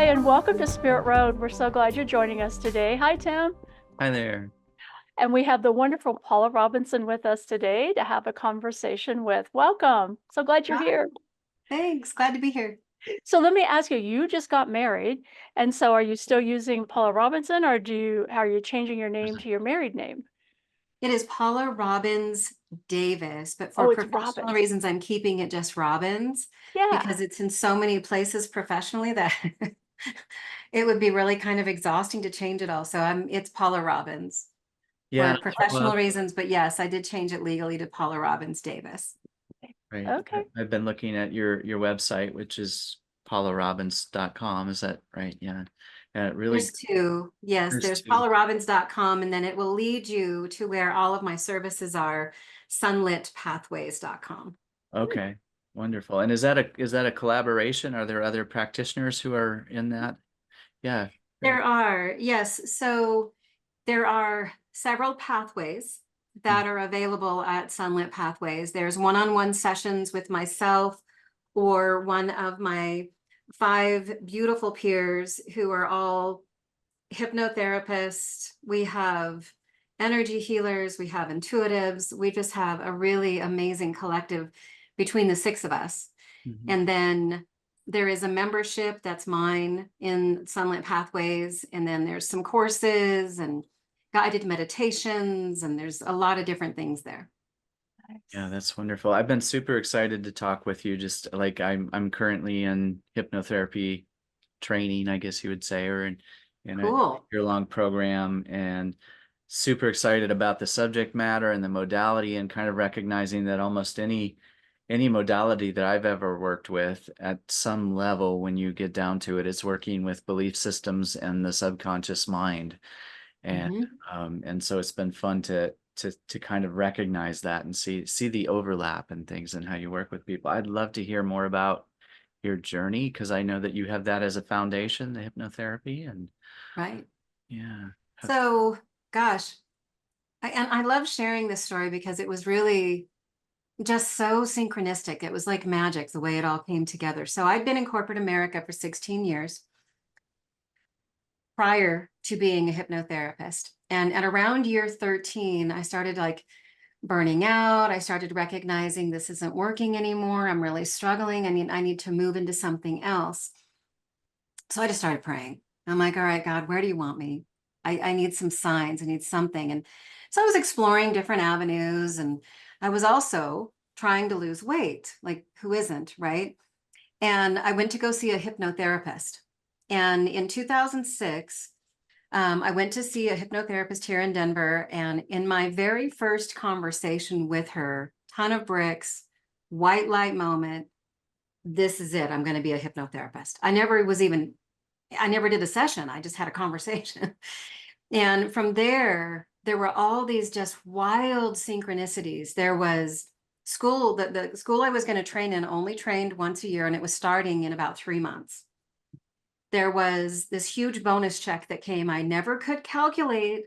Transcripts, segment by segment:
and welcome to Spirit Road. We're so glad you're joining us today. Hi, Tim. Hi there. And we have the wonderful Paula Robinson with us today to have a conversation with. Welcome. So glad you're Hi. here. Thanks. Glad to be here. So let me ask you, you just got married, and so are you still using Paula Robinson, or are you changing your name to your married name? It is Paula Robbins Davis, but Oh, for it's professional Robin. reasons, I'm keeping it just Robbins Yeah. because it's in so many places professionally that it would be really kind of exhausting to change it all. So it's Paula Robbins Yeah, for professional reasons, but yes, I did change it legally to Paula Robbins Davis. right. Okay. I've been looking at your website, which is paularobbins.com. Is that right? Yeah. Yeah, it really There's two. Yes, there's two. paularobbins.com, and then it will lead you to where all of my services are, sunlitpathways.com. Okay. Wonderful. And is that a collaboration? Are there other practitioners who are in that? Yeah. There are, yes. So there are several pathways that are available at Sunlit Pathways. There's one-on-one sessions with myself or one of my 5 beautiful peers who are all hypnotherapists. We have energy healers, we have intuitives. We just have a really amazing collective between the 6 of us. Mhm. And then there is a membership that's mine in Sunlit Pathways. And then there's some courses and guided meditations, and there's a lot of different things there. Yeah, that's wonderful. I've been super excited to talk with you. Just like I'm currently in hypnotherapy training, I guess you would say, or in a Cool. year-long program, and super excited about the subject matter and the modality, and kind of recognizing that almost any modality that I've ever worked with at some level, when you get down to it, it's working with belief systems and the subconscious mind. And and so it's been fun to kind of recognize that and see the overlap and things and how you work with people. I'd love to hear more about your journey, because I know that you have that as a foundation, the hypnotherapy, and Right. yeah. So, gosh, I love sharing this story because it was really just so synchronistic. It was like magic, the way it all came together. So I'd been in corporate America for 16 years prior to being a hypnotherapist. And at around year 13, I started like burning out. I started recognizing this isn't working anymore. I'm really struggling. I need to move into something else. So I just started praying. I'm like, all right, God, where do you want me? I need some signs. I need something. And so I was exploring different avenues, and I was also trying to lose weight. Like, who isn't, right? And I went to go see a hypnotherapist. And in 2006, I went to see a hypnotherapist here in Denver. And in my very first conversation with her, ton of bricks, white light moment, this is it. I'm going to be a hypnotherapist. I never did a session. I just had a conversation. And from there were all these just wild synchronicities. There was school, the school I was going to train in only trained once a year, and it was starting in about 3 months. There was this huge bonus check that came. I never could calculate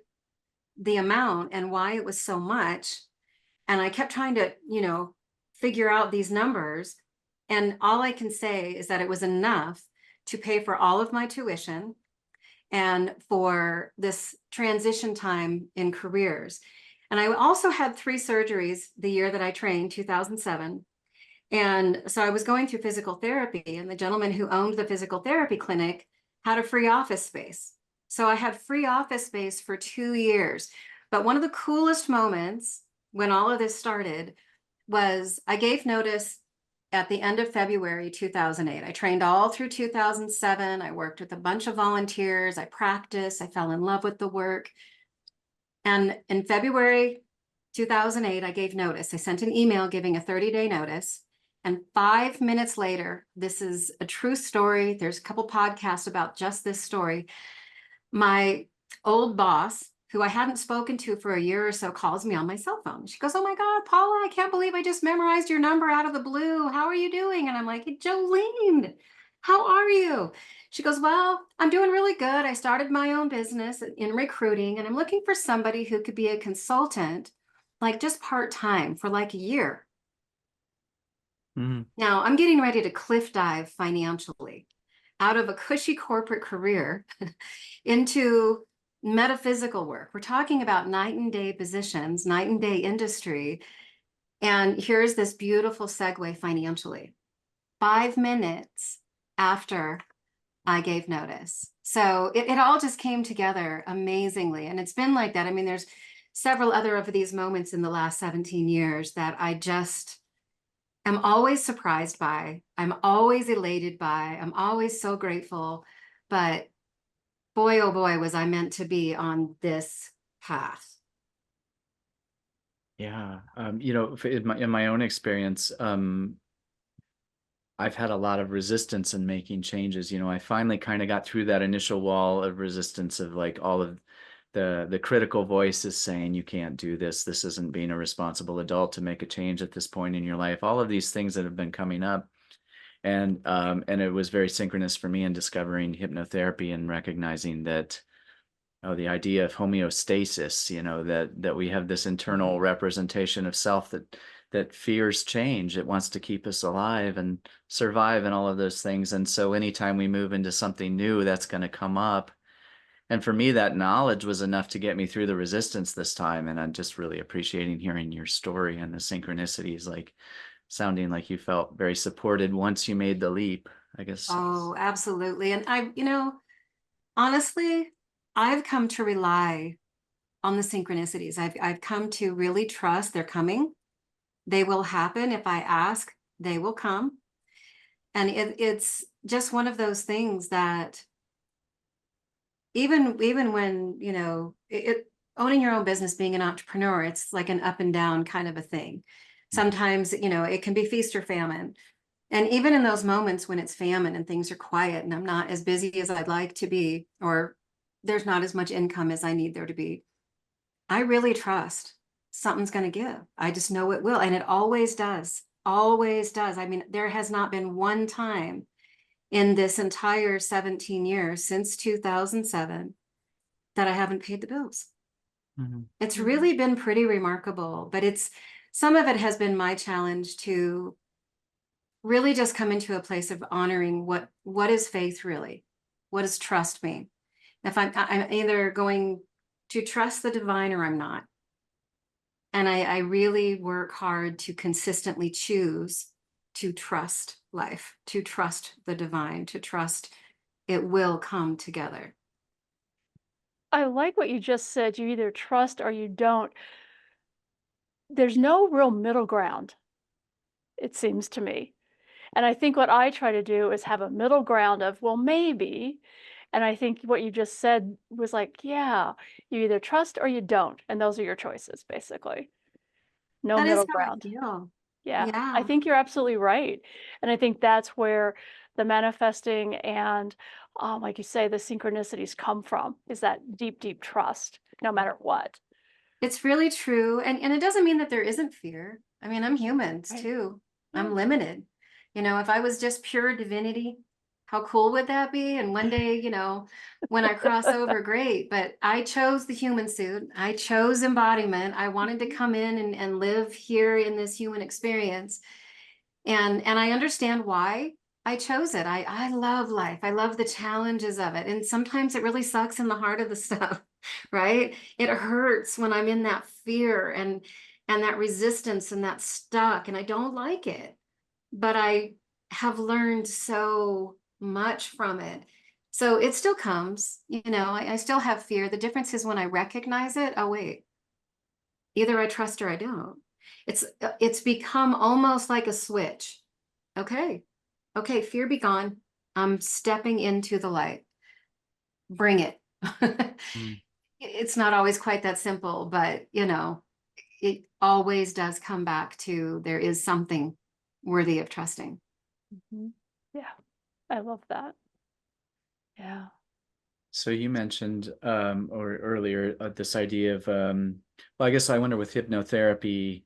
the amount and why it was so much. And I kept trying to, figure out these numbers. And all I can say is that it was enough to pay for all of my tuition and for this transition time in careers. And I also had 3 surgeries the year that I trained, 2007. And so I was going through physical therapy, and the gentleman who owned the physical therapy clinic had a free office space. So I had free office space for 2 years. But one of the coolest moments when all of this started was I gave notice at the end of February 2008. I trained all through 2007. I worked with a bunch of volunteers. I practiced. I fell in love with the work. And in February 2008, I gave notice. I sent an email giving a 30-day notice. And 5 minutes later, this is a true story. There's a couple podcasts about just this story. My old boss, who I hadn't spoken to for a year or so, calls me on my cell phone. She goes, "Oh my God, Paula, I can't believe I just memorized your number out of the blue. How are you doing?" And I'm like, "Jolene, how are you?" She goes, "Well, I'm doing really good. I started my own business in recruiting, and I'm looking for somebody who could be a consultant, like just part-time for like a year." Mhm. Now I'm getting ready to cliff dive financially. out of a cushy corporate career into metaphysical work. We're talking about night and day positions, night and day industry. And here's this beautiful segue financially. 5 minutes after I gave notice. So it all just came together amazingly. And it's been like that. I mean, there's several other of these moments in the last 17 years that I just am always surprised by. I'm always elated by. I'm always so grateful. But boy, oh boy, was I meant to be on this path. Yeah. You know, in my own experience, I've had a lot of resistance in making changes. You know, I finally kind of got through that initial wall of resistance of like all of the critical voices saying you can't do this. This isn't being a responsible adult to make a change at this point in your life. All of these things that have been coming up. And it was very synchronous for me in discovering hypnotherapy and recognizing that, oh, the idea of homeostasis, you know, that we have this internal representation of self that fears change. It wants to keep us alive and survive and all of those things. And so anytime we move into something new, that's going to come up. And for me, that knowledge was enough to get me through the resistance this time. And I'm just really appreciating hearing your story and the synchronicities, like sounding like you felt very supported once you made the leap, I guess. Oh, absolutely. And honestly, I've come to rely on the synchronicities. I've come to really trust they're coming. They will happen. If I ask, they will come. And it's just one of those things that even when, you know, owning your own business, being an entrepreneur, it's like an up and down kind of a thing. Sometimes, you know, it can be feast or famine. And even in those moments when it's famine and things are quiet and I'm not as busy as I'd like to be, or there's not as much income as I need there to be, I really trust something's going to give. I just know it will. And it always does. Always does. I mean, there has not been one time in this entire 17 years since 2007 that I haven't paid the bills. Mm-hmm. It's really been pretty remarkable, but some of it has been my challenge to really just come into a place of honoring what is faith really? What does trust mean? If I'm either going to trust the divine or I'm not. And I really work hard to consistently choose to trust life, to trust the divine, to trust it will come together. I like what you just said. You either trust or you don't. There's no real middle ground, it seems to me. And I think what I try to do is have a middle ground of, well, maybe. And I think what you just said was like, yeah, you either trust or you don't. And those are your choices, basically. No That is middle how I ground. feel. Yeah, Yeah. I think you're absolutely right. And I think that's where the manifesting and, like you say, the synchronicities come from, is that deep, deep trust, no matter what. It's really true. And it doesn't mean that there isn't fear. I mean, I'm human Right. too. Yeah. I'm limited. You know, if I was just pure divinity, how cool would that be? And one day, you know, when I cross over, great. But I chose the human suit. I chose embodiment. I wanted to come in and live here in this human experience. And I understand why I chose it. I love life. I love the challenges of it. And sometimes it really sucks in the heart of the stuff, right? It hurts when I'm in that fear and that resistance and that stuck, and I don't like it. But I have learned so much from it. So it still comes, you know, I still have fear. The difference is when I recognize it, oh wait, either I trust or I don't. It's become almost like a switch. Okay, fear be gone. I'm stepping into the light. Bring it. It's not always quite that simple, but you know, it always does come back to there is something worthy of trusting. Mm-hmm. Yeah, I love that. Yeah. So you mentioned or earlier this idea of well, I guess I wonder with hypnotherapy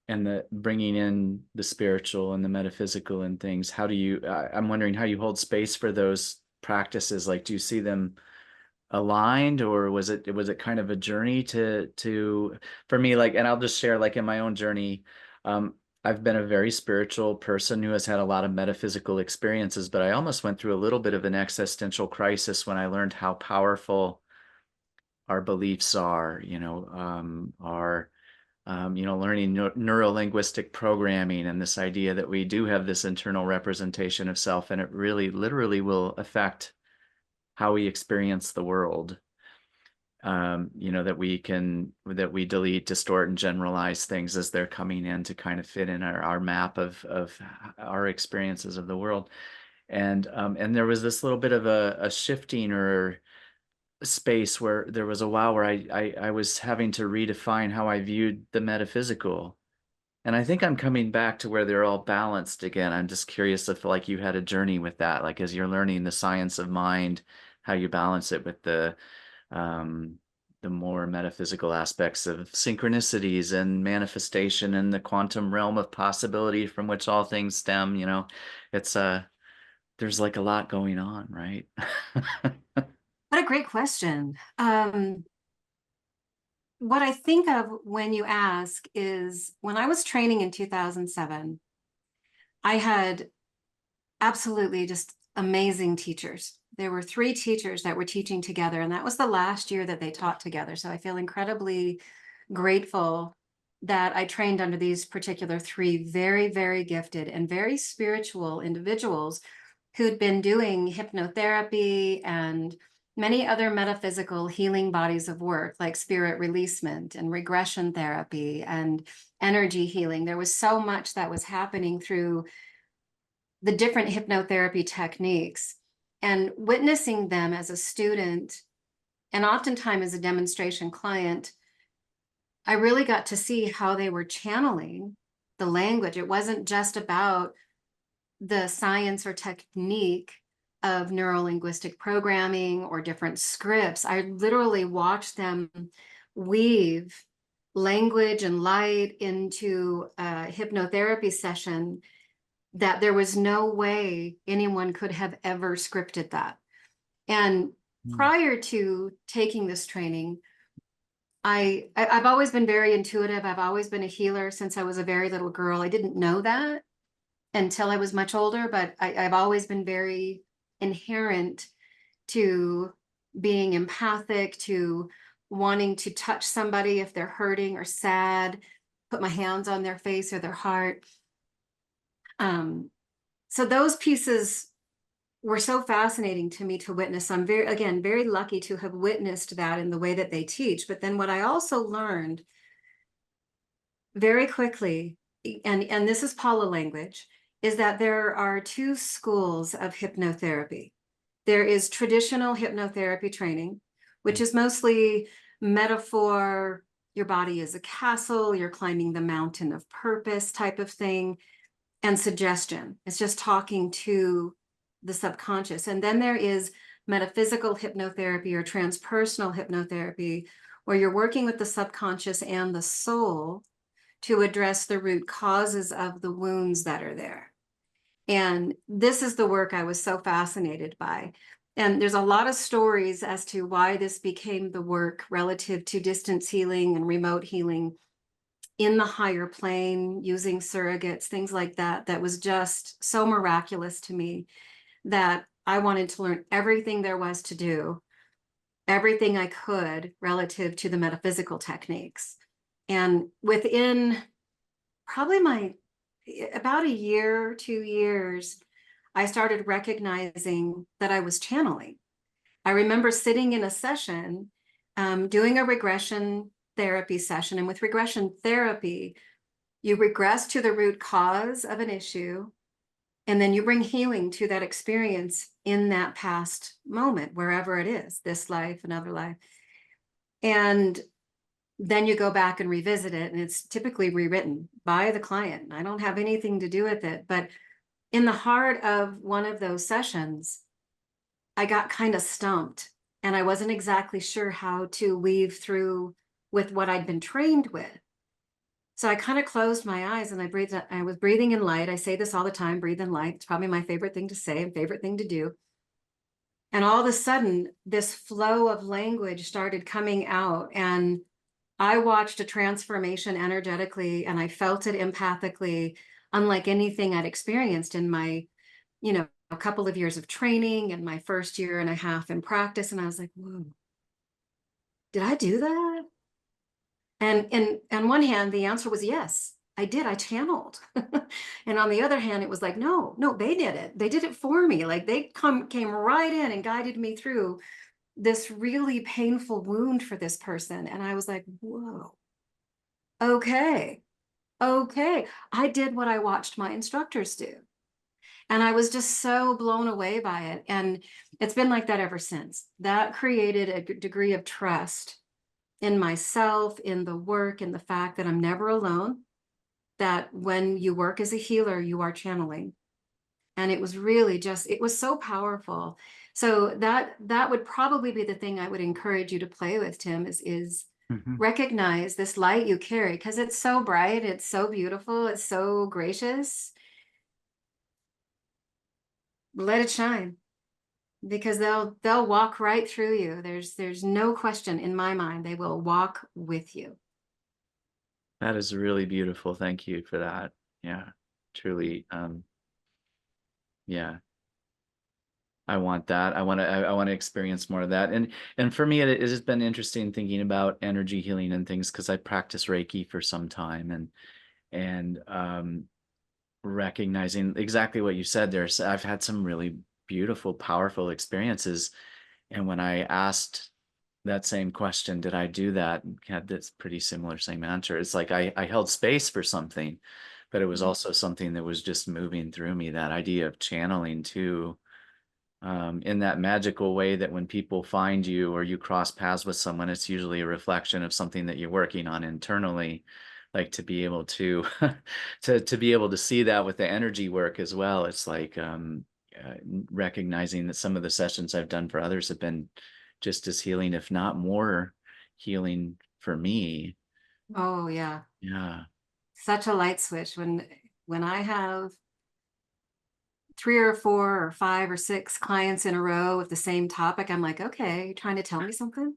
and the bringing in the spiritual and the metaphysical and things, how do you I'm wondering how you hold space for those practices. Like, do you see them aligned, or was it kind of a journey to for me, like, and I'll just share, like, in my own journey, I've been a very spiritual person who has had a lot of metaphysical experiences, but I almost went through a little bit of an existential crisis when I learned how powerful our beliefs are, learning neuro-linguistic programming and this idea that we do have this internal representation of self, and it really literally will affect how we experience the world. That we delete, distort, and generalize things as they're coming in to kind of fit in our map of our experiences of the world. And there was this little bit of a shifting or space where there was a while where I was having to redefine how I viewed the metaphysical. And I think I'm coming back to where they're all balanced again. I'm just curious if like you had a journey with that, like as you're learning the science of mind, how you balance it with um, the more metaphysical aspects of synchronicities and manifestation and the quantum realm of possibility from which all things stem. It's there's like a lot going on, right? What a great question. What I think of when you ask is when I was training in 2007, I had absolutely just amazing teachers. There were 3 teachers that were teaching together, and that was the last year that they taught together. So I feel incredibly grateful that I trained under these particular 3 very, very gifted and very spiritual individuals who'd been doing hypnotherapy and many other metaphysical healing bodies of work like spirit releasement and regression therapy and energy healing. There was so much that was happening through the different hypnotherapy techniques, and witnessing them as a student and oftentimes as a demonstration client, I really got to see how they were channeling the language. It wasn't just about the science or technique of neuro-linguistic programming or different scripts. I literally watched them weave language and light into a hypnotherapy session that there was no way anyone could have ever scripted that. And prior to taking this training, I've always been very intuitive. I've always been a healer since I was a very little girl. I didn't know that until I was much older, but I've always been very inherent to being empathic, to wanting to touch somebody if they're hurting or sad, put my hands on their face or their heart. So those pieces were so fascinating to me to witness. I'm very lucky to have witnessed that in the way that they teach. But then what I also learned very quickly, and this is Paula language, is that there are 2 schools of hypnotherapy. There is traditional hypnotherapy training, which is mostly metaphor, your body is a castle, you're climbing the mountain of purpose type of thing, and suggestion. It's just talking to the subconscious. And then there is metaphysical hypnotherapy or transpersonal hypnotherapy, where you're working with the subconscious and the soul to address the root causes of the wounds that are there. And this is the work I was so fascinated by. And there's a lot of stories as to why this became the work relative to distance healing and remote healing in the higher plane, using surrogates, things like that, that was just so miraculous to me that I wanted to learn everything there was to do, everything I could relative to the metaphysical techniques. And within probably about a year, 2 years, I started recognizing that I was channeling. I remember sitting in a session, doing a regression therapy session. And with regression therapy, you regress to the root cause of an issue, and then you bring healing to that experience in that past moment, wherever it is, this life, another life. And then you go back and revisit it, and it's typically rewritten by the client. I don't have anything to do with it. But in the heart of one of those sessions, I got kind of stumped, and I wasn't exactly sure how to weave through with what I'd been trained with. So I kind of closed my eyes and I breathed. I was breathing in light. I say this all the time, breathe in light. It's probably my favorite thing to say and favorite thing to do. And all of a sudden, this flow of language started coming out, and I watched a transformation energetically, and I felt it empathically, unlike anything I'd experienced in my, a couple of years of training and my first year and a half in practice. And I was like, whoa, did I do that? And on one hand, the answer was yes, I did. I channeled. And on the other hand, it was like, no, they did it. They did it for me. Like they came right in and guided me through this really painful wound for this person. And I was like, whoa, okay. I did what I watched my instructors do. And I was just so blown away by it. And it's been like that ever since. That created a degree of trust in myself, in the work, in the fact that I'm never alone, that when you work as a healer, you are channeling. And it was really just, it was so powerful. So that would probably be the thing I would encourage you to play with, Tim, is recognize this light you carry, because it's so bright, it's so beautiful, it's so gracious. Let it shine, because they'll walk right through you. There's no question in my mind, they will walk with you. That is really beautiful. Thank you for that. Yeah, truly. Yeah, I want that. I want to experience more of that. And for me, it has been interesting thinking about energy healing and things, because I practiced Reiki for some time, and recognizing exactly what you said there. So I've had some really beautiful, powerful experiences. And when I asked that same question, did I do that? Had this pretty similar same answer. It's like I held space for something, but it was also something that was just moving through me, that idea of channeling too, in that magical way that when people find you or you cross paths with someone, it's usually a reflection of something that you're working on internally. Like to be able to to be able to see that with the energy work as well. It's like recognizing that some of the sessions I've done for others have been just as healing, if not more healing for me. Oh yeah. Yeah. Such a light switch. When I have 3 or 4 or 5 or 6 clients in a row with the same topic, I'm like, okay, you're trying to tell me something?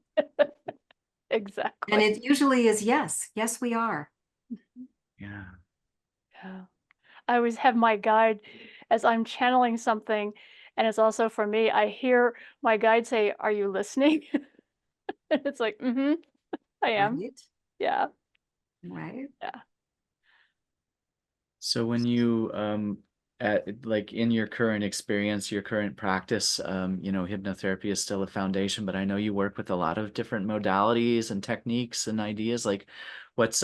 Exactly. And it usually is yes, we are. Yeah. Yeah. I always have my guide as I'm channeling something, and it's also for me, I hear my guide say, "Are you listening?" And it's like, I am. Right? Yeah, Right. yeah. So when you like in your current experience, your current practice, hypnotherapy is still a foundation, but I know you work with a lot of different modalities and techniques and ideas. Like what's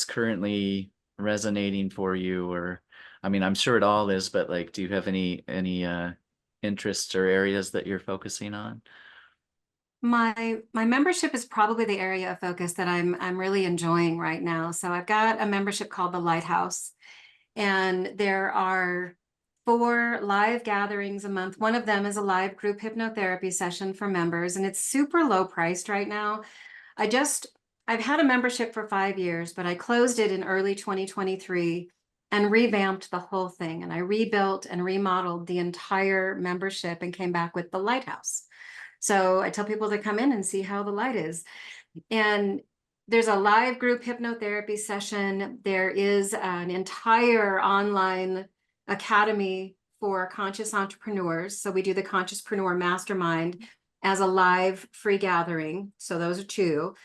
currently resonating for you? Or I mean, I'm sure it all is, but like do you have any interests or areas that you're focusing on? My membership is probably the area of focus that I'm really enjoying right now. So I've got a membership called the Lighthouse, and there are 4 live gatherings a month. One of them is a live group hypnotherapy session for members, and it's super low priced right now. I've had a membership for 5 years, but I closed it in early 2023 and revamped the whole thing. And I rebuilt and remodeled the entire membership and came back with the Lighthouse. So I tell people to come in and see how the light is. And there's a live group hypnotherapy session. There is an entire online academy for conscious entrepreneurs. So we do the Consciouspreneur Mastermind as a live free gathering. So those are 2.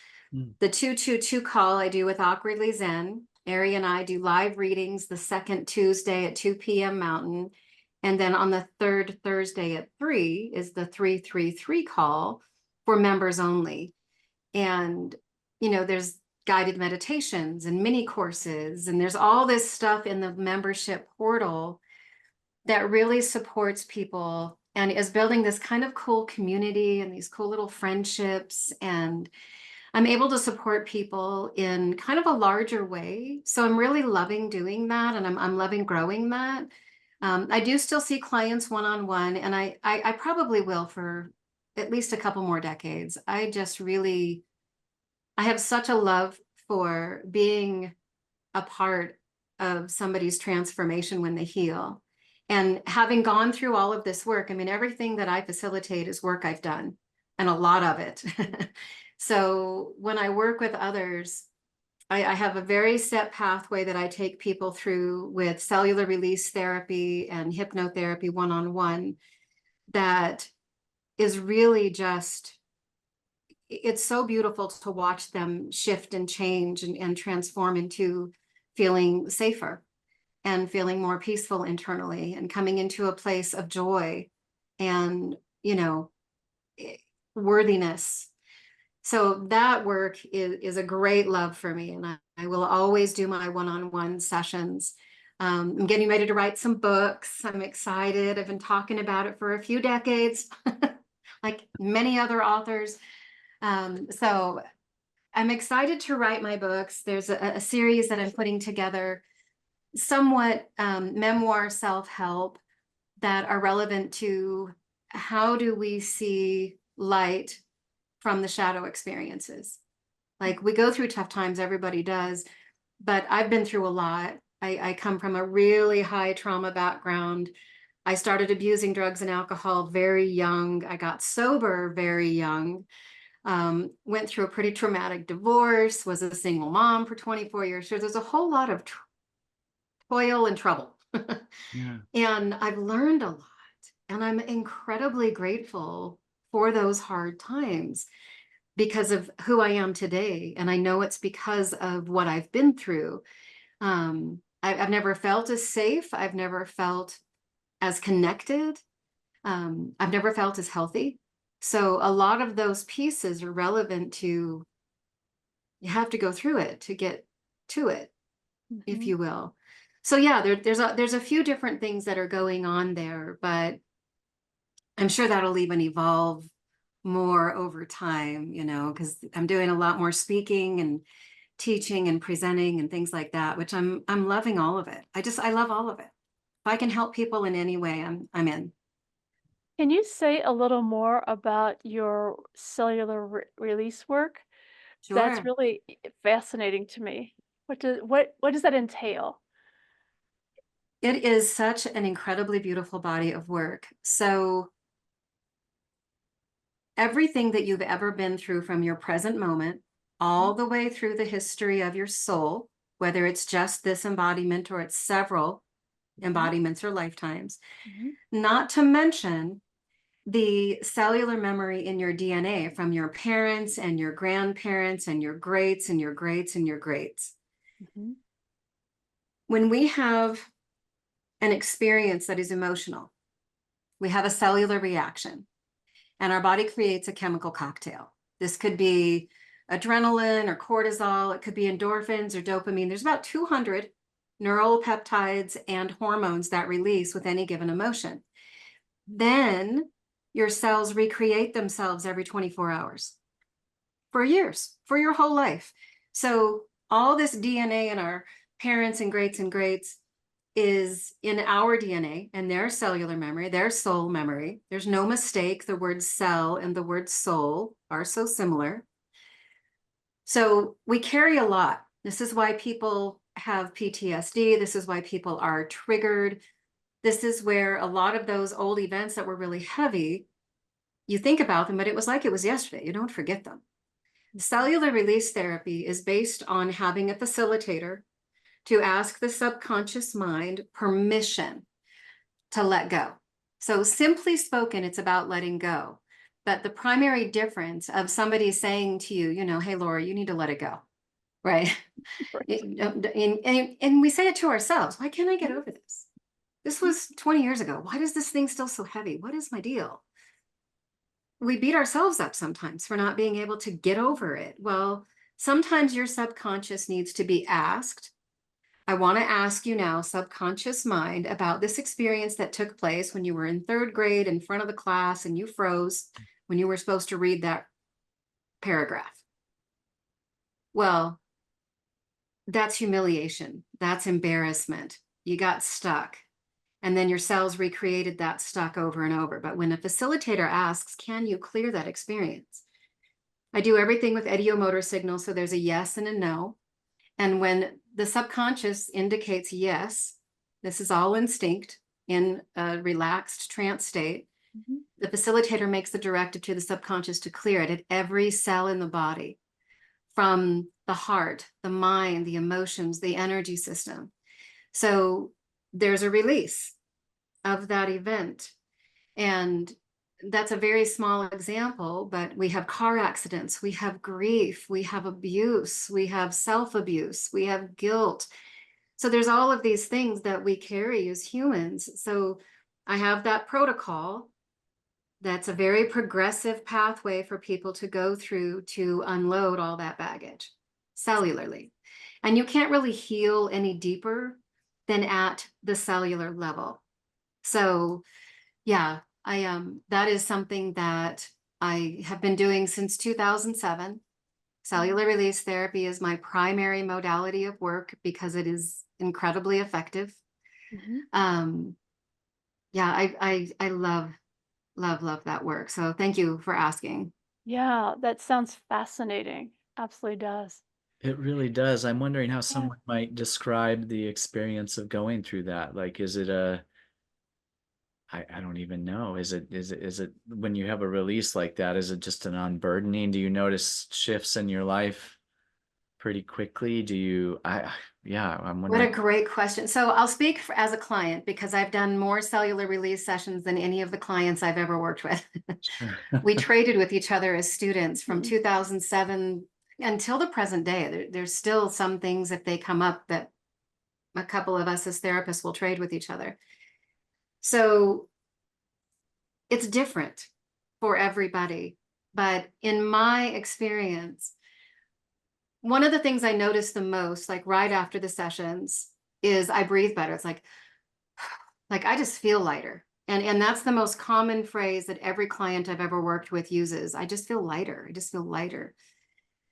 The 222 call I do with Awkwardly Zen. Ari and I do live readings the second Tuesday at 2 p.m. Mountain. And then on the third Thursday at 3 is the 333 call for members only. And, there's guided meditations and mini courses, and there's all this stuff in the membership portal that really supports people and is building this kind of cool community and these cool little friendships. And I'm able to support people in kind of a larger way. So I'm really loving doing that, and I'm loving growing that. I do still see clients one-on-one, and I probably will for at least a couple more decades. I have such a love for being a part of somebody's transformation when they heal. And having gone through all of this work, I mean, everything that I facilitate is work I've done, and a lot of it. So when I work with others, I have a very set pathway that I take people through with cellular release therapy and hypnotherapy one-on-one that is really just, it's so beautiful to watch them shift and change and transform into feeling safer and feeling more peaceful internally and coming into a place of joy and, you know, worthiness. So that work is a great love for me. And I will always do my one-on-one sessions. I'm getting ready to write some books. I'm excited. I've been talking about it for a few decades, like many other authors. So I'm excited to write my books. There's a series that I'm putting together, somewhat memoir self-help, that are relevant to how do we see light from the shadow experiences. Like, we go through tough times, everybody does, but I've been through a lot. I come from a really high trauma background. I started abusing drugs and alcohol very young. I got sober very young. Went through a pretty traumatic divorce, was a single mom for 24 years. So there's a whole lot of toil and trouble. Yeah. And I've learned a lot. And I'm incredibly grateful for those hard times because of who I am today. And I know it's because of what I've been through. I've never felt as safe. I've never felt as connected. I've never felt as healthy. So a lot of those pieces are relevant to, you have to go through it to get to it, if you will. So yeah, there's a few different things that are going on there, but I'm sure that'll even evolve more over time, you know, because I'm doing a lot more speaking and teaching and presenting and things like that, which I'm loving all of it. I love all of it. If I can help people in any way, I'm in. Can you say a little more about your cellular release work? That's Sure. really fascinating to me. What does that entail? It is such an incredibly beautiful body of work. So everything that you've ever been through from your present moment, all the way through the history of your soul, whether it's just this embodiment or it's several embodiments or lifetimes, not to mention the cellular memory in your DNA from your parents and your grandparents and your greats and your greats and your greats. When we have an experience that is emotional, we have a cellular reaction, and our body creates a chemical cocktail. This could be adrenaline or cortisol. It could be endorphins or dopamine. There's about 200 neural peptides and hormones that release with any given emotion. Then your cells recreate themselves every 24 hours for years, for your whole life. So all this DNA in our parents and greats is in our DNA and their cellular memory, their soul memory. There's no mistake. The word cell and the word soul are so similar. So we carry a lot. This is why people have PTSD. This is why people are triggered. This is where a lot of those old events that were really heavy, you think about them, but it was like it was yesterday. You don't forget them. Cellular release therapy is based on having a facilitator to ask the subconscious mind permission to let go. So simply spoken, it's about letting go. But the primary difference of somebody saying to you, you know, hey, Laurie, you need to let it go, right? And we say it to ourselves. Why can't I get over this? This was 20 years ago. Why is this thing still so heavy? What is my deal? We beat ourselves up sometimes for not being able to get over it. Well, sometimes your subconscious needs to be asked. I want to ask you now, subconscious mind, about this experience that took place when you were in third grade in front of the class and you froze when you were supposed to read that paragraph. Well, that's humiliation. That's embarrassment. You got stuck. And then your cells recreated that stuck over and over. But when a facilitator asks, can you clear that experience? I do everything with idiomotor signals. So there's a yes and a no. And when the subconscious indicates yes, this is all instinct in a relaxed trance state, the facilitator makes the directive to the subconscious to clear it at every cell in the body, from the heart, the mind, the emotions, the energy system. So there's a release of that event. And that's a very small example, but we have car accidents, we have grief, we have abuse, we have self-abuse, we have guilt. So there's all of these things that we carry as humans. So I have that protocol. That's a very progressive pathway for people to go through to unload all that baggage cellularly. And you can't really heal any deeper than at the cellular level. So yeah, that is something that I have been doing since 2007. Cellular release therapy is my primary modality of work because it is incredibly effective. Yeah, I love that work. So thank you for asking. Yeah, that sounds fascinating. Absolutely does. It really does. I'm wondering how Yeah. someone might describe the experience of going through that. Like, is it a, I don't even know. Is it when you have a release like that, is it just an unburdening? Do you notice shifts in your life pretty quickly? Yeah, I'm What wondering. a great question. So I'll speak as a client because I've done more cellular release sessions than any of the clients I've ever worked with. Sure. We traded with each other as students from Mhm. 2007 until the present day. There's still some things if they come up that a couple of us as therapists will trade with each other. So it's different for everybody. But in my experience, one of the things I notice the most, like right after the sessions, is I breathe better. It's like I just feel lighter. And that's the most common phrase that every client I've ever worked with uses. I just feel lighter. I just feel lighter.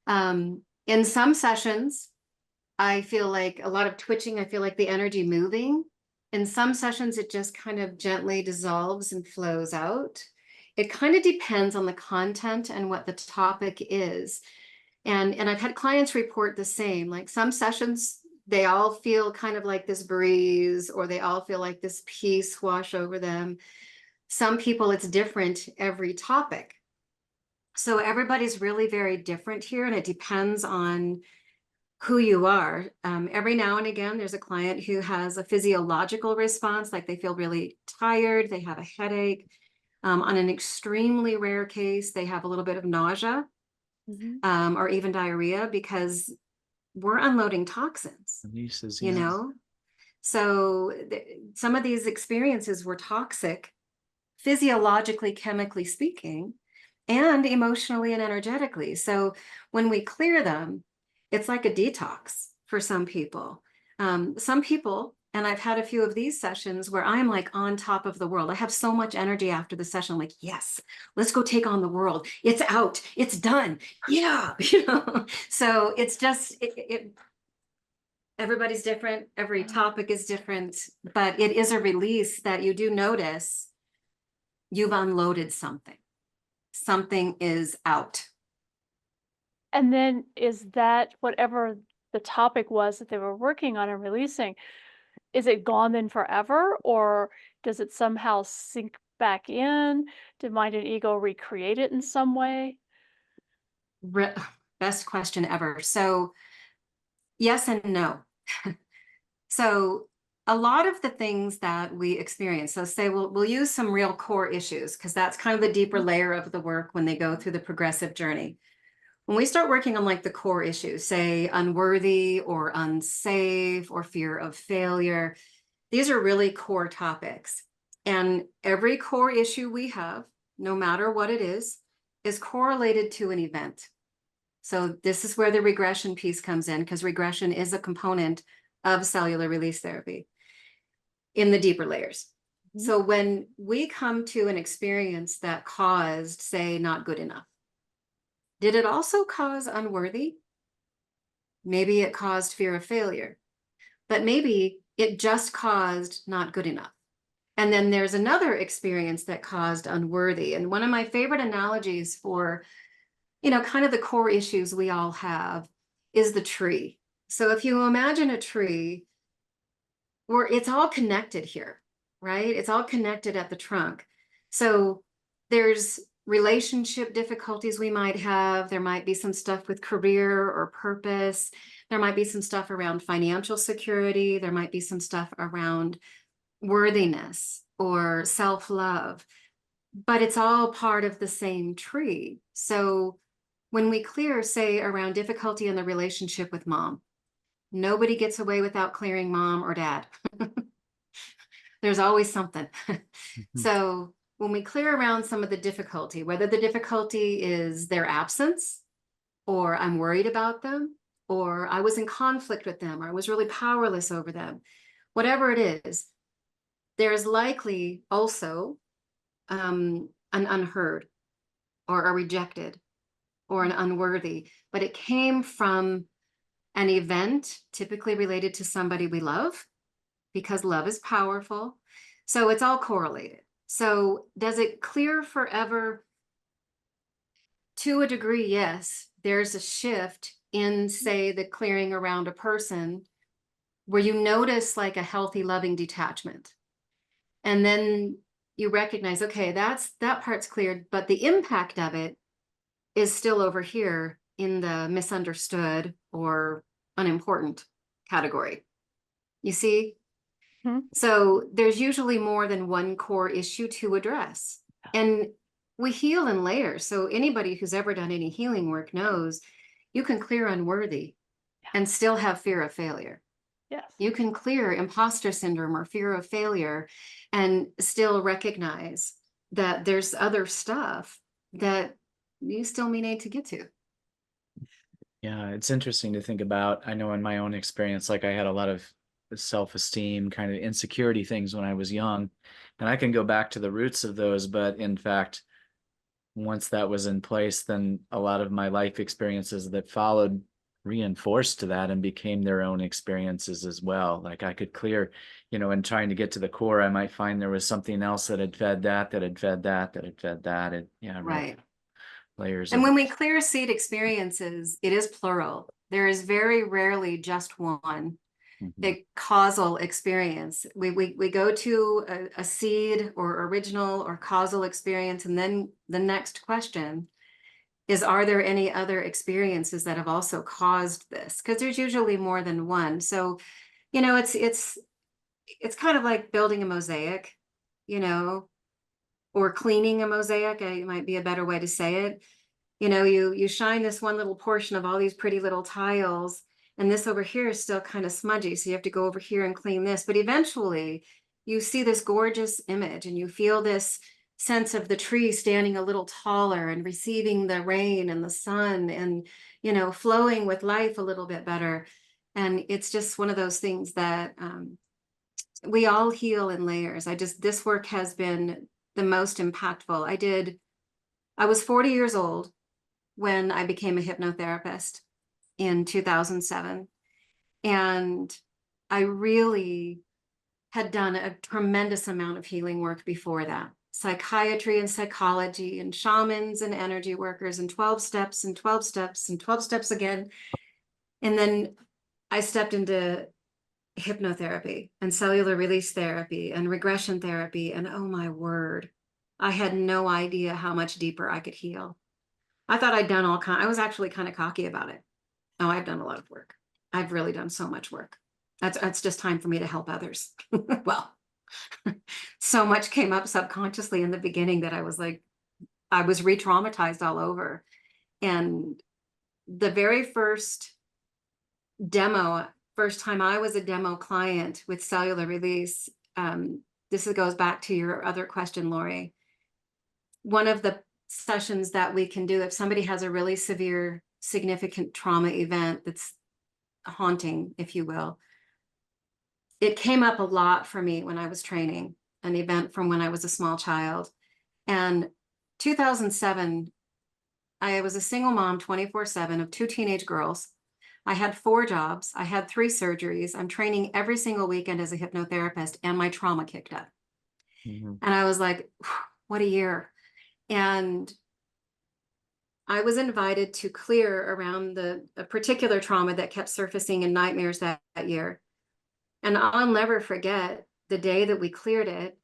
In some sessions, I feel like a lot of twitching. I feel like the energy moving. In some sessions, it just kind of gently dissolves and flows out. It kind of depends on the content and what the topic is. And I've had clients report the same, like some sessions, they all feel kind of like this breeze, or they all feel like this peace wash over them. Some people, it's different every topic. So everybody's really very different here, and it depends on who you are. Every now and again, there's a client who has a physiological response, like they feel really tired, they have a headache. On an extremely rare case, they have a little bit of nausea. Or even diarrhea, because we're unloading toxins, Releases, you yeah. know? So some of these experiences were toxic, physiologically, chemically speaking, and emotionally and energetically. So when we clear them, it's like a detox for some people. Some people, and I've had a few of these sessions where I'm like on top of the world. I have so much energy after the session. I'm like, yes, let's go take on the world. It's out. It's done. Yeah. So it's just, everybody's different. Every topic is different, but it is a release that you do notice you've unloaded something. Something is out. And then is that whatever the topic was that they were working on and releasing, is it gone then forever, or does it somehow sink back in? Did mind and ego recreate it in some way? Best question ever. So yes and no. So a lot of the things that we experience, so say we'll use some real core issues, because that's kind of the deeper layer of the work when they go through the progressive journey. When we start working on like the core issues, say unworthy or unsafe or fear of failure, these are really core topics. And every core issue we have, no matter what it is correlated to an event. So this is where the regression piece comes in, because regression is a component of cellular release therapy in the deeper layers. So when we come to an experience that caused, say, not good enough, did it also cause unworthy? Maybe it caused fear of failure, but maybe it just caused not good enough. And then there's another experience that caused unworthy. And one of my favorite analogies for, kind of the core issues we all have is the tree. So if you imagine a tree, where it's all connected here, right? It's all connected at the trunk. So There's relationship difficulties we might have. There might be some stuff with career or purpose. There might be some stuff around financial security. There might be some stuff around worthiness or self-love, but it's all part of the same tree. So when we clear, say, around difficulty in the relationship with mom, nobody gets away without clearing mom or dad. There's always something. So when we clear around some of the difficulty, whether the difficulty is their absence, or I'm worried about them, or I was in conflict with them, or I was really powerless over them, whatever it is, there's likely also an unheard or a rejected or an unworthy, but it came from an event typically related to somebody we love, because love is powerful. So it's all correlated. So does it clear forever? To a degree, yes. There's a shift in, say, the clearing around a person where you notice like a healthy, loving detachment. And then you recognize, okay, that part's cleared, but the impact of it is still over here in the misunderstood or unimportant category. You see? So there's usually more than one core issue to address. And we heal in layers. So anybody who's ever done any healing work knows you can clear unworthy and still have fear of failure. Yes. You can clear imposter syndrome or fear of failure and still recognize that there's other stuff that you still may need to get to. Yeah, it's interesting to think about. I know in my own experience, like I had a lot of self-esteem, kind of insecurity things when I was young, and I can go back to the roots of those. But in fact, once that was in place, then a lot of my life experiences that followed reinforced to that and became their own experiences as well. Like I could clear, in trying to get to the core, I might find there was something else that had fed that had fed that had fed that. And yeah, Right. Layers. And when we clear seed experiences, it is plural. There is very rarely just one. The causal experience. We go to a seed or original or causal experience, and then the next question is, are there any other experiences that have also caused this? Because there's usually more than one. So, it's kind of like building a mosaic, or cleaning a mosaic. It might be a better way to say it. You shine this one little portion of all these pretty little tiles, and this over here is still kind of smudgy. So you have to go over here and clean this. But eventually you see this gorgeous image and you feel this sense of the tree standing a little taller and receiving the rain and the sun and, flowing with life a little bit better. And it's just one of those things that we all heal in layers. This work has been the most impactful. I was 40 years old when I became a hypnotherapist in 2007. And I really had done a tremendous amount of healing work before that. Psychiatry and psychology and shamans and energy workers and 12 steps and 12 steps and 12 steps again. And then I stepped into hypnotherapy and cellular release therapy and regression therapy. And oh my word, I had no idea how much deeper I could heal. I thought I'd done I was actually kind of cocky about it. Oh, I've done a lot of work. I've really done so much work. That's just time for me to help others. Well, so much came up subconsciously in the beginning that I was re-traumatized all over. And the very first time I was a demo client with cellular release, this goes back to your other question, Laurie. One of the sessions that we can do if somebody has a really severe, significant trauma event that's haunting, if you will. It came up a lot for me when I was training, an event from when I was a small child. And 2007, I was a single mom 24/7 of 2 teenage girls. I had 4 jobs. I had 3 surgeries. I'm training every single weekend as a hypnotherapist, and my trauma kicked up. And I was like, what a year. And I was invited to clear around a particular trauma that kept surfacing in nightmares that year. And I'll never forget the day that we cleared it.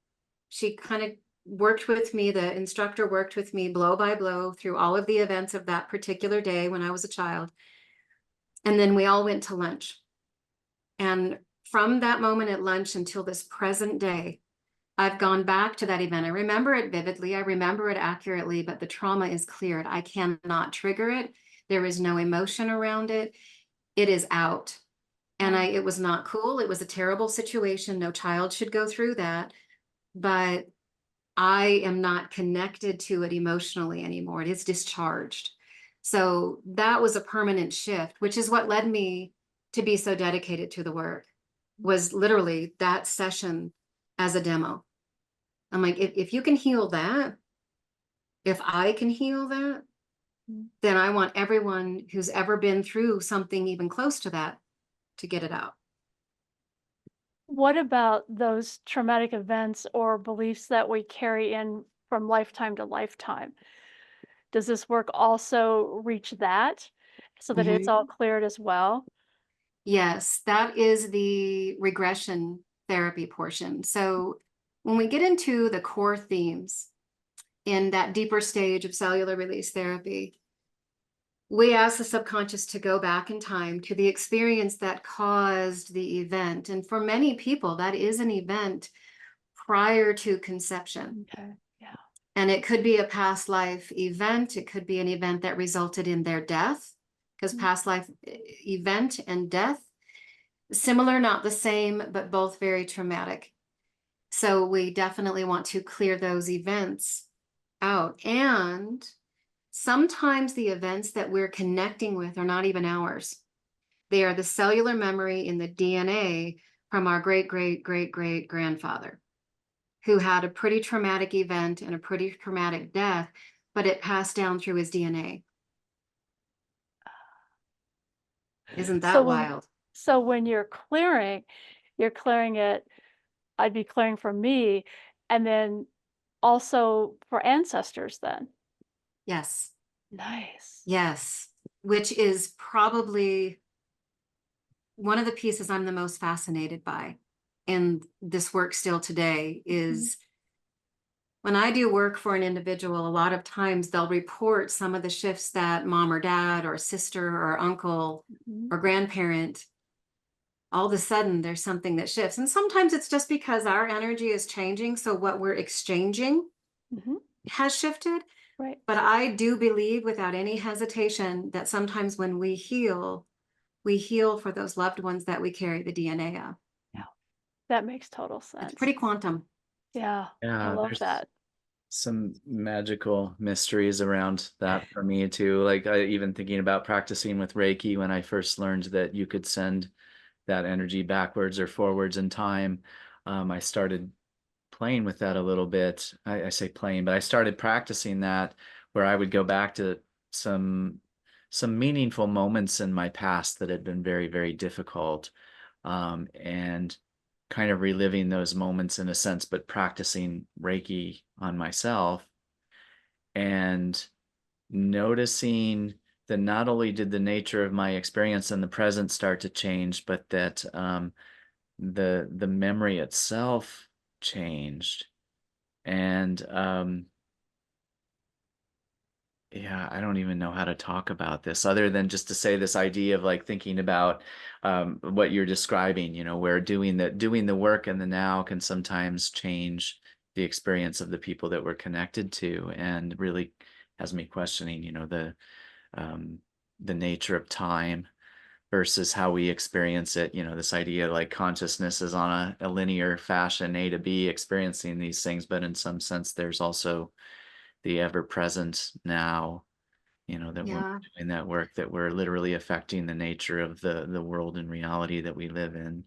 She kind of worked with me, the instructor worked with me blow by blow through all of the events of that particular day when I was a child. And then we all went to lunch. And from that moment at lunch until this present day, I've gone back to that event. I remember it vividly. I remember it accurately, but the trauma is cleared. I cannot trigger it. There is no emotion around it. It is out. And it was not cool. It was a terrible situation. No child should go through that. But I am not connected to it emotionally anymore. It is discharged. So that was a permanent shift, which is what led me to be so dedicated to the work, was literally that session as a demo. I'm like, if you can heal that, if I can heal that, then I want everyone who's ever been through something even close to that to get it out. What about those traumatic events or beliefs that we carry in from lifetime to lifetime? Does this work also reach that so that it's all cleared as well? Yes, that is the regression therapy portion. So when we get into the core themes in that deeper stage of cellular release therapy, we ask the subconscious to go back in time to the experience that caused the event. And for many people, that is an event prior to conception. Okay. Yeah. And it could be a past life event. It could be an event that resulted in their death, because past life event and death, similar, not the same, but both very traumatic. So we definitely want to clear those events out. And sometimes the events that we're connecting with are not even ours. They are the cellular memory in the DNA from our great, great, great, great grandfather, who had a pretty traumatic event and a pretty traumatic death, but it passed down through his DNA. Isn't So that when wild? so when you're clearing it, I'd be clearing for me and then also for ancestors then. Yes. Nice. Yes. Which is probably one of the pieces I'm the most fascinated by in this work still today is when I do work for an individual, a lot of times they'll report some of the shifts that mom or dad or sister or uncle or grandparent, all of a sudden there's something that shifts. And sometimes it's just because our energy is changing. So what we're exchanging has shifted. Right. But I do believe without any hesitation that sometimes when we heal for those loved ones that we carry the DNA of. Yeah. That makes total It's sense. pretty quantum. Yeah. I Yeah, love there's that. some magical mysteries around that for me too. Like I even thinking about practicing with Reiki when I first learned that you could send that energy backwards or forwards in time. I started playing with that a little bit. I say playing, but I started practicing that where I would go back to some meaningful moments in my past that had been very, very difficult, and kind of reliving those moments in a sense, but practicing Reiki on myself and noticing that not only did the nature of my experience in the present start to change, but that the memory itself changed. And yeah, I don't even know how to talk about this other than just to say this idea of like thinking about what you're describing, where doing the work in the now can sometimes change the experience of the people that we're connected to, and really has me questioning, the nature of time versus how we experience it. This idea like consciousness is on a linear fashion, A to B, experiencing these things, but in some sense, there's also the ever-present now, that when we're doing that work, that we're literally affecting the nature of the world and reality that we live in.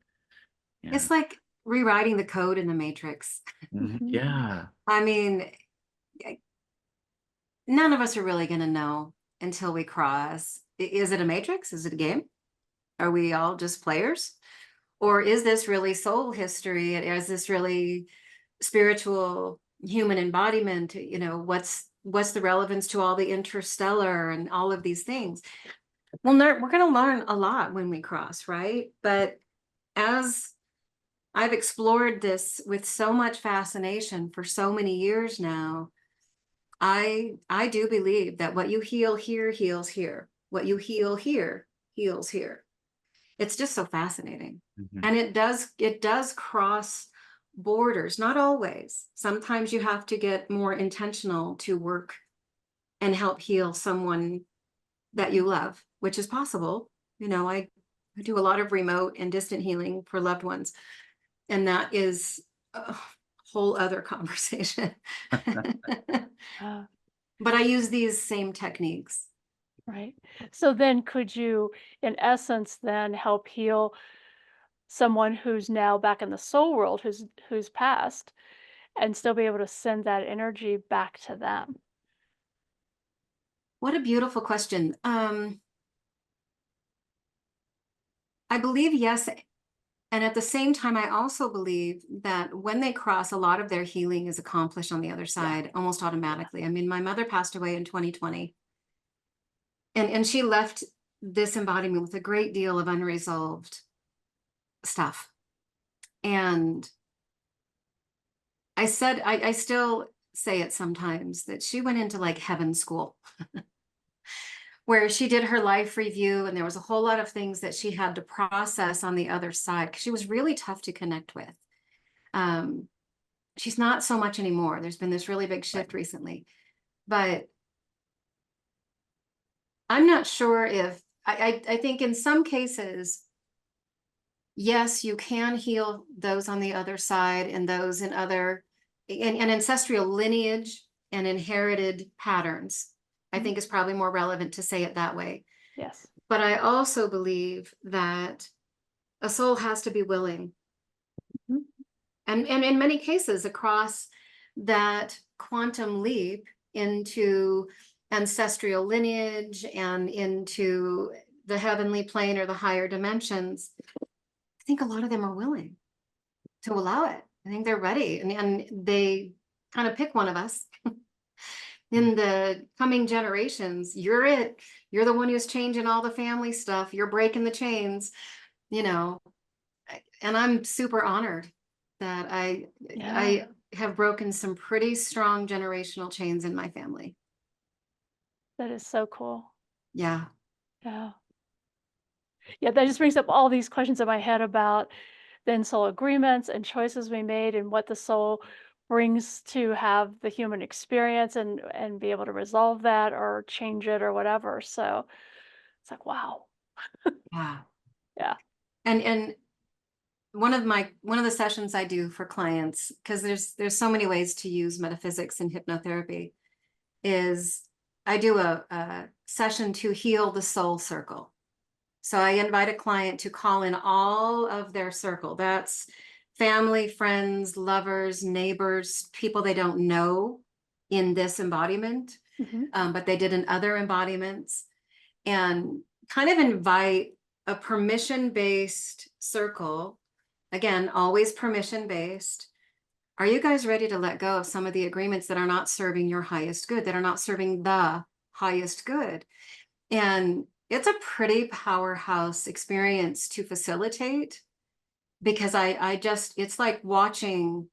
Yeah. It's like rewriting the code in the Matrix. Yeah. I mean, none of us are really going to know until we cross. Is it a Matrix? Is it a game? Are we all just players? Or is this really soul history? Is this really spiritual human embodiment? What's the relevance to all the interstellar and all of these things? Well, we're going to learn a lot when we cross, right? But as I've explored this with so much fascination for so many years now. I do believe that what you heal here heals here. What you heal here heals here. It's just so fascinating. Mhm. And it does cross borders, not always. Sometimes you have to get more intentional to work and help heal someone that you love, which is possible. You know, I do a lot of remote and distant healing for loved ones, and that is a whole other conversation. Uh, But I use these same techniques. right. So then could you, in essence, then help heal someone who's now back in the soul world, who's passed, and still be able to send that energy back to them? What a beautiful question. I believe yes. And at the same time, I also believe that when they cross, a lot of their healing is accomplished on the other Yeah. side almost automatically. I mean, my mother passed away in 2020, and she left this embodiment with a great deal of unresolved stuff. And I still say it sometimes that she went into like heaven school where she did her life review, and there was a whole lot of things that she had to process on the other side because she was really tough to connect with. She's not so much anymore. There's been this really big shift recently, but I'm not sure if I think in some cases, yes, you can heal those on the other side and those in other and ancestral lineage and inherited patterns. I Mhm. think is probably more relevant to say it that way. Yes. But I also believe that a soul has to be willing. Mhm. And in many cases across that quantum leap into ancestral lineage and into the heavenly plane or the higher dimensions, I think a lot of them are willing to allow it. I think they're ready, and they kind of pick one of us. In the coming generations, you're it. You're the one who's changing all the family stuff. You're breaking the chains, you know. And I'm super honored that Yeah. I have broken some pretty strong generational chains in my family. That is so cool. Yeah. Yeah. Yeah, that just brings up all these questions in my head about then soul agreements and choices we made and what the soul brings to have the human experience and be able to resolve that or change it or whatever. So it's like, wow. Yeah. Yeah. And one of the sessions I do for clients, because there's so many ways to use metaphysics and hypnotherapy, is I do a session to heal the soul circle. So I invite a client to call in all of their circle. That's family, friends, lovers, neighbors, people they don't know in this embodiment, Mhm. but they did in other embodiments, and kind of invite a permission-based circle. Again, always permission-based. Are you guys ready to let go of some of the agreements that are not serving your highest good, that are not serving the highest good? And it's a pretty powerhouse experience to facilitate, because I just, it's like watching,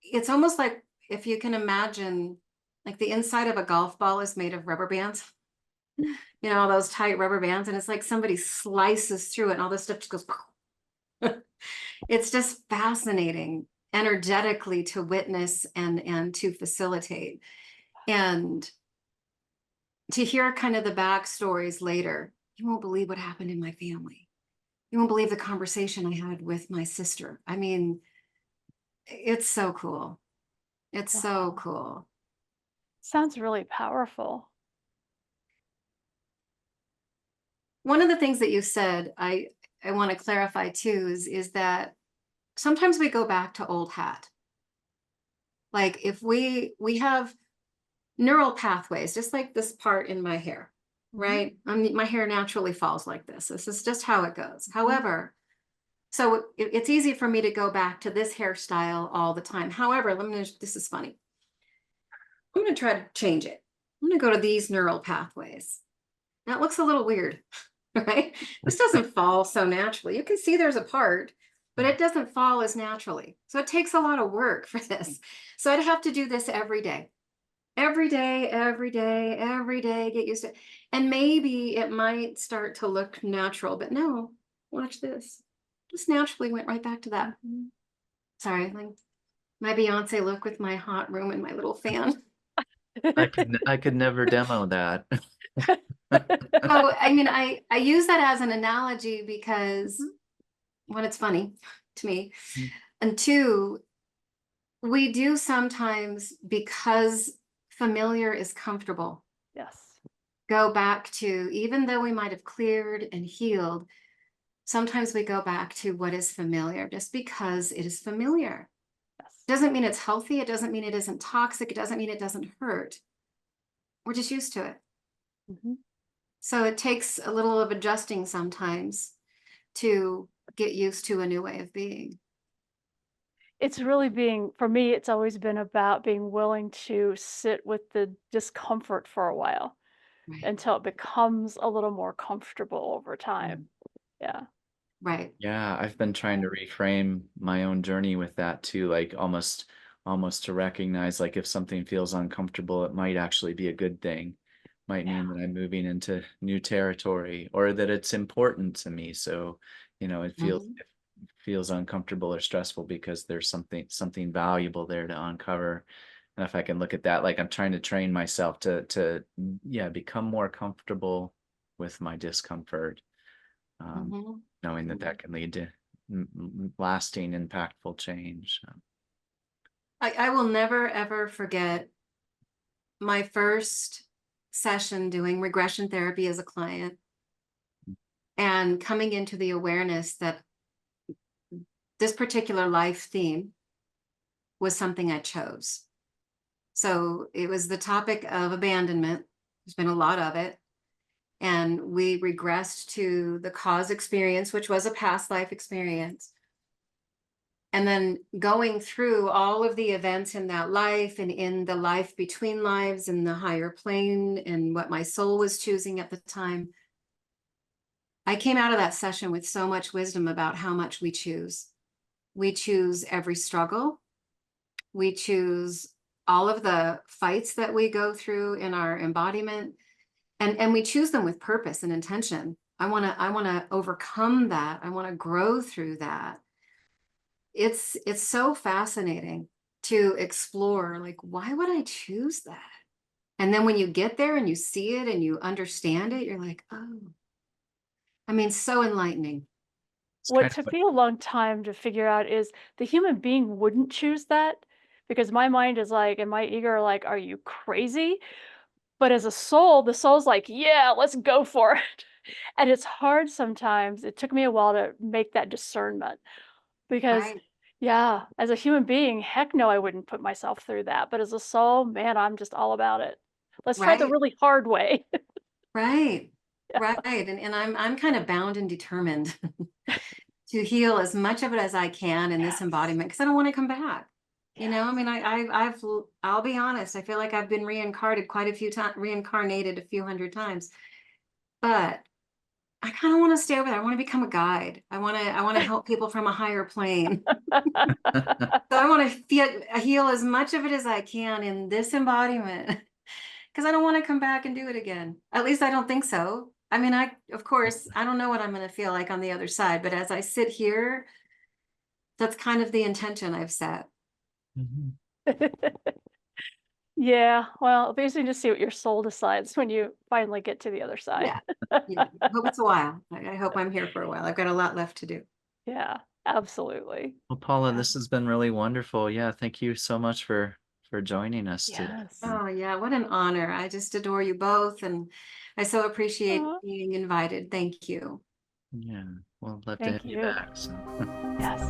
it's almost like if you can imagine, like the inside of a golf ball is made of rubber bands, you know, all those tight rubber bands, and it's like somebody slices through it and all this stuff just goes. It's just fascinating energetically to witness and to facilitate. And to hear kind of the backstories later, you won't believe what happened in my family. You won't believe the conversation I had with my sister. I mean, it's so cool. It's so Wow. cool. Sounds really powerful. One of the things that you said, I want to clarify too, is that sometimes we go back to old hat. Like if we have neural pathways, just like this part in my hair, Mhm. right? I mean, my hair naturally falls like this. This is just how it goes. Mhm. However, so it's easy for me to go back to this hairstyle all the time. However, this is funny. I'm going to try to change it. I'm going to go to these neural pathways. That looks a little weird. right? This doesn't fall so naturally. You can see there's a part, but it doesn't fall as naturally. So it takes a lot of work for this. So I'd have to do this every day. Every day, every day, every day, get used to it. And maybe it might start to look natural, but no, watch this. Just naturally went right back to that. Mhm. Sorry, like my Beyonce look with my hot room and my little fan. I could never demo that. Oh, I mean, I use that as an analogy because one, it's funny to me, and two, we do sometimes, because familiar is comfortable, Yes. go back to, even though we might have cleared and healed, sometimes we go back to what is familiar just because it is familiar. Yes. Doesn't mean it's healthy. It doesn't mean it isn't toxic. It doesn't mean it doesn't hurt. We're just used to it. Mhm. So it takes a little of adjusting sometimes to get used to a new way of being. It's really being, for me, it's always been about being willing to sit with the discomfort for a while Right. until it becomes a little more comfortable over time. Yeah. Right. Yeah, I've been trying to reframe my own journey with that too, like almost to recognize like if something feels uncomfortable, it might actually be a good thing. Might mean that I'm moving into new territory or that it's important to me. So, it Mhm. feels uncomfortable or stressful because there's something valuable there to uncover. And if I can look at that, like I'm trying to train myself to yeah, become more comfortable with my discomfort. Mhm. Knowing that that can lead to lasting, impactful change. I will never, ever forget my first session doing regression therapy as a client and coming into the awareness that this particular life theme was something I chose. So it was the topic of abandonment. There's been a lot of it. And we regressed to the cause experience, which was a past life experience. And then going through all of the events in that life and in the life between lives and the higher plane and what my soul was choosing at the time, I came out of that session with so much wisdom about how much we choose. We choose every struggle. We choose all of the fights that we go through in our embodiment, and we choose them with purpose and intention. I want to overcome that. I want to grow through that. It's so fascinating to explore, like, why would I choose that? And then when you get there and you see it and you understand it, you're like, oh, I mean, so enlightening. It's What kind took of me a long time to figure out is the human being wouldn't choose that because my mind is like, and my ego are like, are you crazy? But as a soul, the soul's like, yeah, let's go for it. And it's hard sometimes. It took me a while to make that discernment because, Right, yeah, as a human being, heck no, I wouldn't put myself through that. But as a soul, man, I'm just all about it. Let's try the right, really hard way. right, Yeah. right. And I'm kind of bound and determined to heal as much of it as I can in this Yes. embodiment because I don't want to come back. You know, I Yes. mean, I'll be honest. I feel like I've been reincarnated quite a few times, reincarnated a few hundred times, but I kind of want to stay over there. I want to become a guide. I want to help people from a higher plane. So I want to heal as much of it as I can in this embodiment because I don't want to come back and do it again. At least I don't think so. I mean, of course, I don't know what I'm going to feel like on the other side, but as I sit here, that's kind of the intention I've set. Mhm. Yeah, well, it'll be interesting to see what your soul decides when you finally get to the other side. Yeah. Yeah. Hope it's a while. I hope I'm here for a while. I've got a lot left to do. Yeah, absolutely. Well, Paula, Yeah. this has been really wonderful. Yeah, thank you so much for joining us today. Yes. Oh, yeah. What an honor. I just adore you both. And I so appreciate Aw, being invited. Thank you. Yeah, we'll love to have thank you you. back. So. Yes.